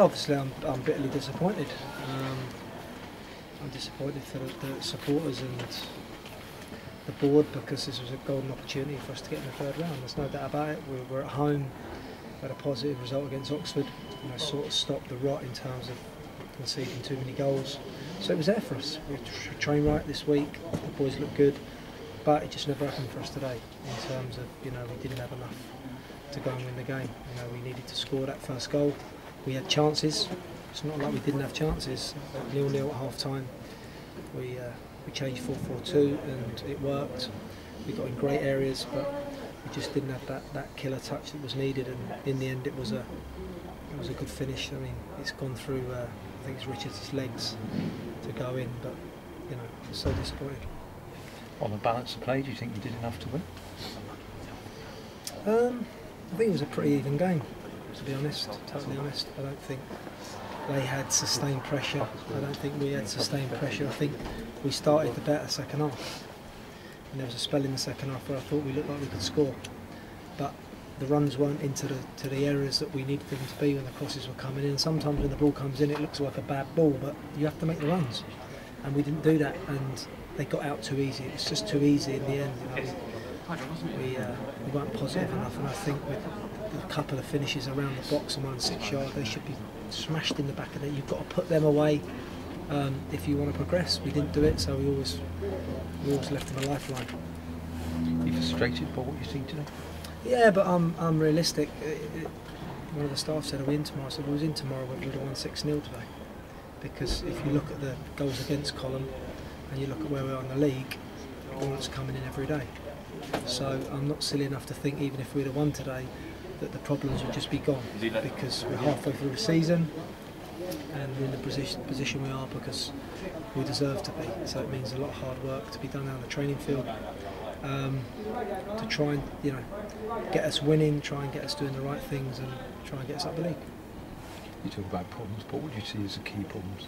Well, obviously I'm bitterly disappointed. I'm disappointed for the supporters and the board, because this was a golden opportunity for us to get in the third round. There's no doubt about it. We're at home. We had a positive result against Oxford. Sort of stopped the rot in terms of conceding too many goals. So it was there for us. We trained right this week. The boys looked good, but it just never happened for us today. In terms of we didn't have enough to go and win the game. We needed to score that first goal. We had chances. It's not like we didn't have chances. 0-0 at half time. We changed 4-4-2 and it worked. We got in great areas, but we just didn't have that killer touch that was needed. And in the end, it was a good finish. I mean, it's gone through. I think it's Richards' legs to go in, but so disappointed. On the balance of play, do you think you did enough to win? I think it was a pretty even game, to be honest, totally honest. I don't think they had sustained pressure. I don't think we had sustained pressure. I think we started the better second half. And there was a spell in the second half where I thought we looked like we could score. But the runs weren't into the areas that we needed them to be when the crosses were coming in. Sometimes when the ball comes in, it looks like a bad ball, but you have to make the runs. And we didn't do that, and they got out too easy. It was just too easy in the end. We weren't positive enough, and I think with a couple of finishes around the box and 1 6 yard, they should be smashed in the back of it. You've got to put them away if you want to progress. We didn't do it, so we always left them a lifeline. Are you frustrated by what you see today? Yeah, but I'm realistic. One of the staff said, "Are we in tomorrow?" I said, "We was in tomorrow, but we would have won 6-0 today." Because if you look at the goals against column and you look at where we are in the league, goals coming in every day. So I'm not silly enough to think, even if we'd have won today, that the problems would just be gone, because we're halfway through the season and we're in the position we are because we deserve to be. So it means a lot of hard work to be done on the training field to try and get us winning, try and get us doing the right things, and try and get us up the league. You talk about problems, but what do you see as the key problems?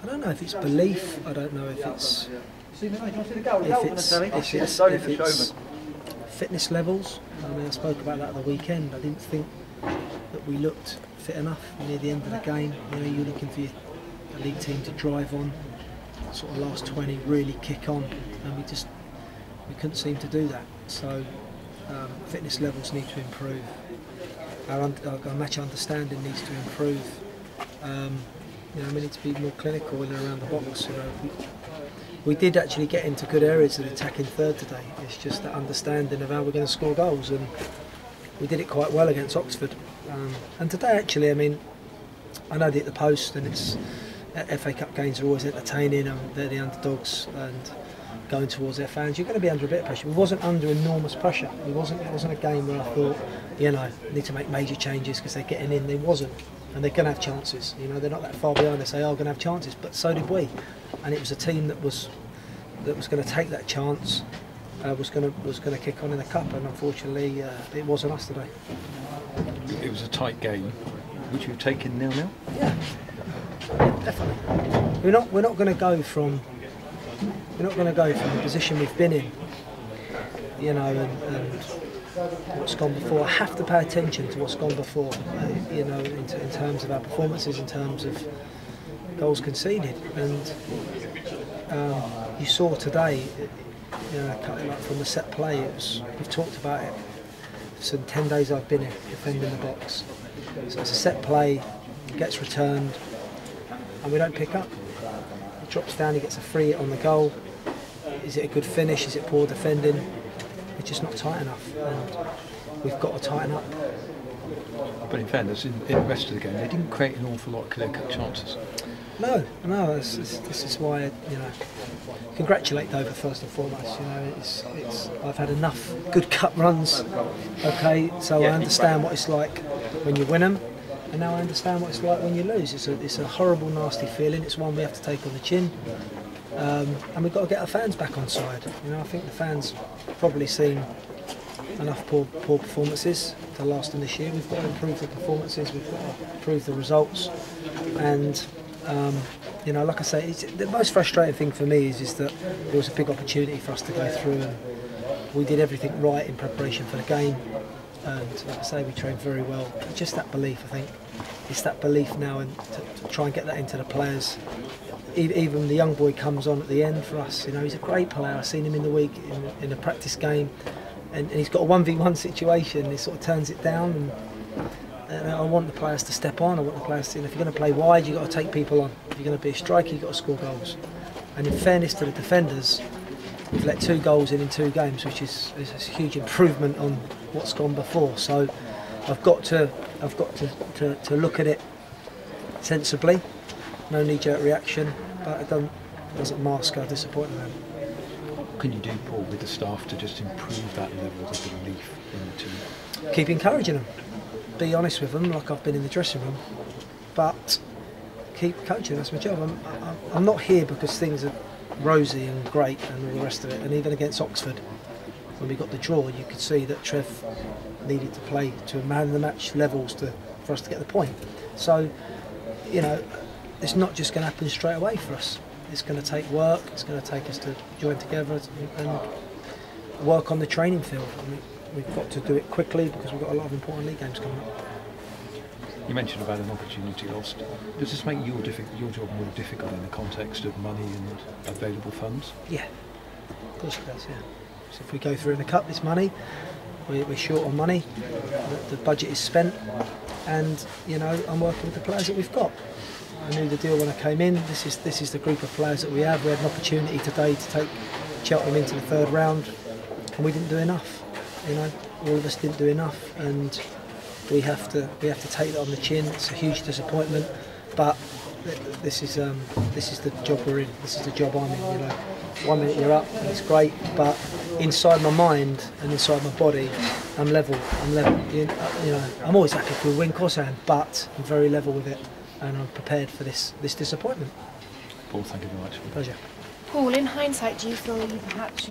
I don't know if it's belief. I don't know if it's fitness levels. I mean, I spoke about that at the weekend. I didn't think that we looked fit enough near the end of the game. You're looking for your league team to drive on, sort of last 20 really kick on, and we couldn't seem to do that. So fitness levels need to improve. Our match understanding needs to improve. We need to be more clinical in and around the box. We did actually get into good areas of the attacking third today. It's just that understanding of how we're going to score goals, and we did it quite well against Oxford. And today, actually, I mean, I know that the post and it's FA Cup games are always entertaining, and they're the underdogs and going towards their fans. You're going to be under a bit of pressure. We wasn't under enormous pressure. It wasn't a game where I thought, need to make major changes because they're getting in. They wasn't, and they're going to have chances. They're not that far behind. They say, "Oh, going to have chances," but so did we. And it was a team that was going to take that chance. Was going to kick on in the cup, and unfortunately, it wasn't us today. It was a tight game. Would you have taken 0-0? Yeah, definitely. We're not going to go from the position we've been in, and what's gone before. I have to pay attention to what's gone before, in terms of our performances, in terms of goals conceded. And you saw today, from the set play, we've talked about it. So in 10 days I've been here defending the box. So it's a set play, gets returned, and we don't pick up. He drops down, he gets a free hit on the goal. Is it a good finish? Is it poor defending? It's just not tight enough, and we've got to tighten up. But in fairness, in the rest of the game, they didn't create an awful lot of clear-cut chances. No. This is why congratulate Dover first and foremost. I've had enough good cup runs. Okay, so I understand what it's like when you win them, and now I understand what it's like when you lose. It's a horrible, nasty feeling. It's one we have to take on the chin, and we've got to get our fans back on side. I think the fans probably seen enough poor performances to last them this year. We've got to improve the performances. We've got to improve the results, and. Like I say, the most frustrating thing for me is that there was a big opportunity for us to go through, and we did everything right in preparation for the game, and like I say, we trained very well. Just that belief, I think. it's that belief now, and to try and get that into the players. Even the young boy comes on at the end for us. You know, he's a great player. I've seen him in the week in a practice game, and he's got a 1v1 situation. He sort of turns it down, and I want the players to step on. I want the players to, if you're going to play wide, you've got to take people on. If you're going to be a striker, you've got to score goals. And in fairness to the defenders, we've let 2 goals in 2 games, which is a huge improvement on what's gone before. So I've got to look at it sensibly. No knee-jerk reaction, but it doesn't mask our disappointment. What can you do, Paul, with the staff to just improve that level of belief in the team? Keep encouraging them. Be honest with them, like I've been in the dressing room, but keep coaching. That's my job. I'm not here because things are rosy and great and all the rest of it. And even against Oxford, when we got the draw, you could see that Trev needed to play to man of the match levels for us to get the point. So, you know, it's not just going to happen straight away for us. It's going to take work. It's going to take us to join together and work on the training field. I mean, we've got to do it quickly because we've got a lot of important league games coming up. You mentioned about an opportunity lost. Does this make your job more difficult in the context of money and available funds? Yeah, of course it does, yeah. So if we go through in the cup, it's money. We're short on money. The budget is spent, and you know, I'm working with the players that we've got. I knew the deal when I came in. This is the group of players that we have. We had an opportunity today to take Cheltenham into the 3rd round, and we didn't do enough. You know, all of us didn't do enough, and we have to take that on the chin. It's a huge disappointment, but this is the job we're in. This is the job I'm in. You know, 1 minute you're up and it's great, but inside my mind and inside my body, I'm level. You know, I'm always happy if we win, of course I am, but I'm very level with it, and I'm prepared for this disappointment. Paul, thank you very much. Pleasure. Paul, in hindsight, do you feel you perhaps